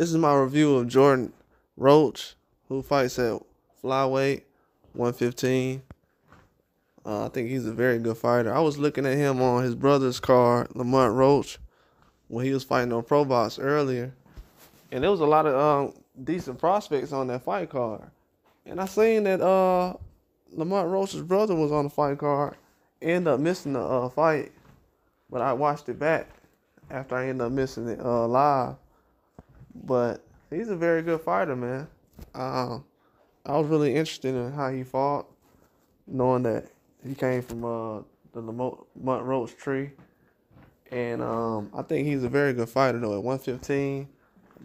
This is my review of Jordan Roach, who fights at flyweight 115. I think he's a very good fighter. I was looking at him on his brother's card, Lamont Roach, when he was fighting on Pro Box earlier. And there was a lot of decent prospects on that fight card. And I seen that Lamont Roach's brother was on the fight card. Ended up missing the fight, but I watched it back after I ended up missing it live. But he's a very good fighter, man. I was really interested in how he fought, knowing that he came from the Lamont Roach tree. And I think he's a very good fighter, though, at 115.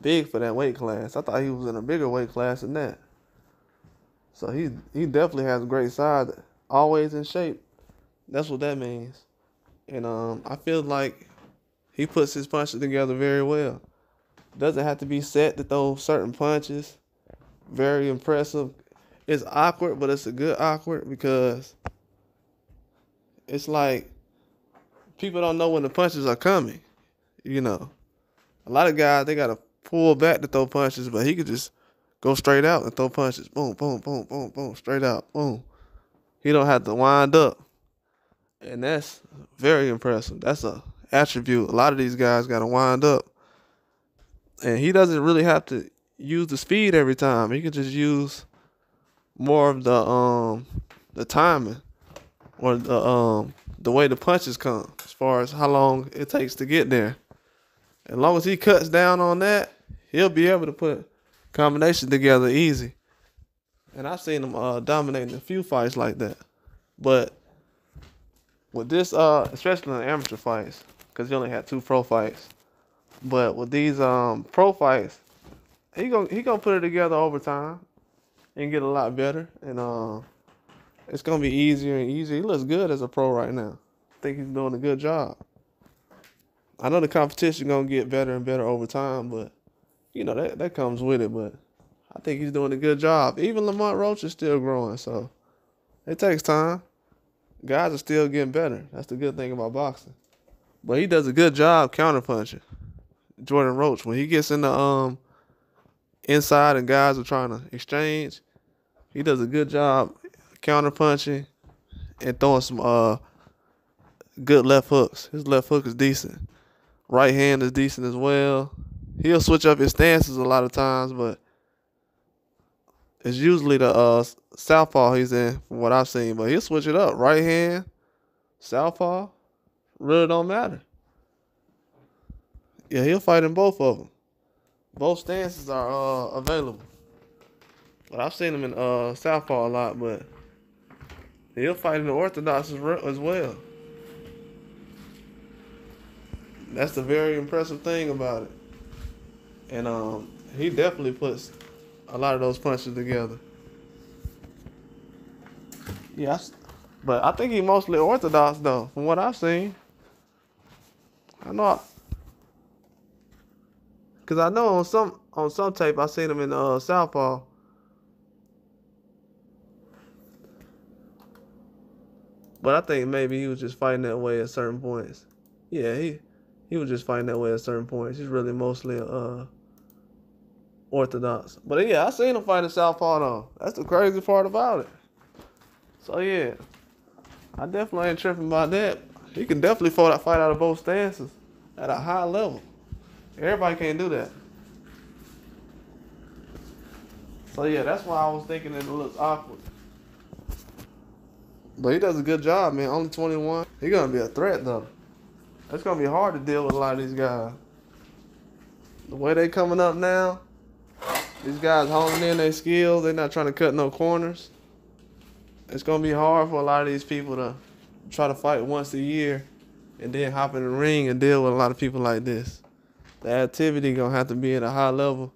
Big for that weight class. I thought he was in a bigger weight class than that. So he definitely has a great side. Always in shape. That's what that means. And I feel like he puts his punches together very well. Doesn't have to be set to throw certain punches. Very impressive. It's awkward, but it's a good awkward because it's like people don't know when the punches are coming. You know, a lot of guys, they got to pull back to throw punches, but he could just go straight out and throw punches. Boom, boom, boom, boom, boom, straight out, boom. He don't have to wind up. And that's very impressive. That's a attribute. A lot of these guys got to wind up. And he doesn't really have to use the speed every time. He can just use more of the timing or the way the punches come as far as how long it takes to get there. As long as he cuts down on that, he'll be able to put combinations together easy. And I've seen him dominating a few fights like that. But with this, especially in the amateur fights, because he only had 2 pro fights. But with these pro fights, he gonna put it together over time and get a lot better. And it's gonna be easier and easier. He looks good as a pro right now. I think he's doing a good job. I know the competition gonna get better and better over time, but you know that comes with it. But I think he's doing a good job. Even Lamont Roach is still growing, so it takes time. Guys are still getting better. That's the good thing about boxing. But he does a good job counterpunching. Jordan Roach, when he gets in the inside and guys are trying to exchange, he does a good job counterpunching and throwing some good left hooks. His left hook is decent. Right hand is decent as well. He'll switch up his stances a lot of times, but it's usually the southpaw he's in from what I've seen. But he'll switch it up. Right hand, southpaw, really don't matter. Yeah, he'll fight in both of them. Both stances are available. But I've seen him in southpaw a lot, but he'll fight in the orthodox as well. That's the very impressive thing about it. And he definitely puts a lot of those punches together. Yes, but I think he mostly orthodox though, from what I've seen. Cause I know on some tape I seen him in southpaw. But I think maybe he was just fighting that way at certain points. Yeah, he was just fighting that way at certain points. He's really mostly orthodox. But yeah, I seen him fight in southpaw though. That's the crazy part about it. So yeah, I definitely ain't tripping about that. He can definitely fight out of both stances at a high level. Everybody can't do that. So yeah, that's why I was thinking that it looks awkward. But he does a good job, man. Only 21. He's gonna be a threat though. It's gonna be hard to deal with a lot of these guys. The way they coming up now, these guys honing in their skills. They're not trying to cut no corners. It's gonna be hard for a lot of these people to try to fight once a year and then hop in the ring and deal with a lot of people like this. The activity gonna have to be at a high level.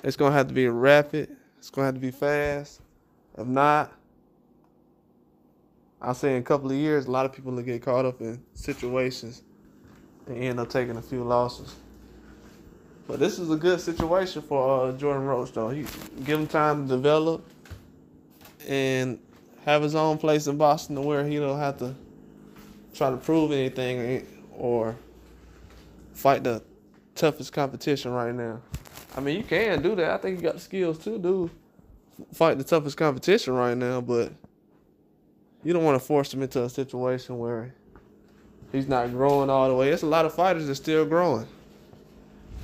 It's gonna have to be rapid. It's gonna have to be fast. If not, I'll say in a couple of years, a lot of people will get caught up in situations and end up taking a few losses. But this is a good situation for Jordan Roach, though. He give him time to develop and have his own place in Boston to where he don't have to try to prove anything or fight the toughest competition right now. I mean, you can do that. I think you got the skills to do fight the toughest competition right now, but you don't want to force him into a situation where he's not growing all the way. There's a lot of fighters that's still growing.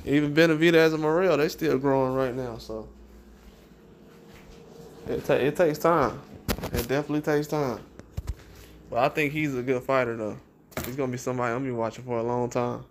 Even Benavidez and Morrell, they still growing right now. So it takes time. It definitely takes time. But I think he's a good fighter, though. He's going to be somebody I'm going to be watching for a long time.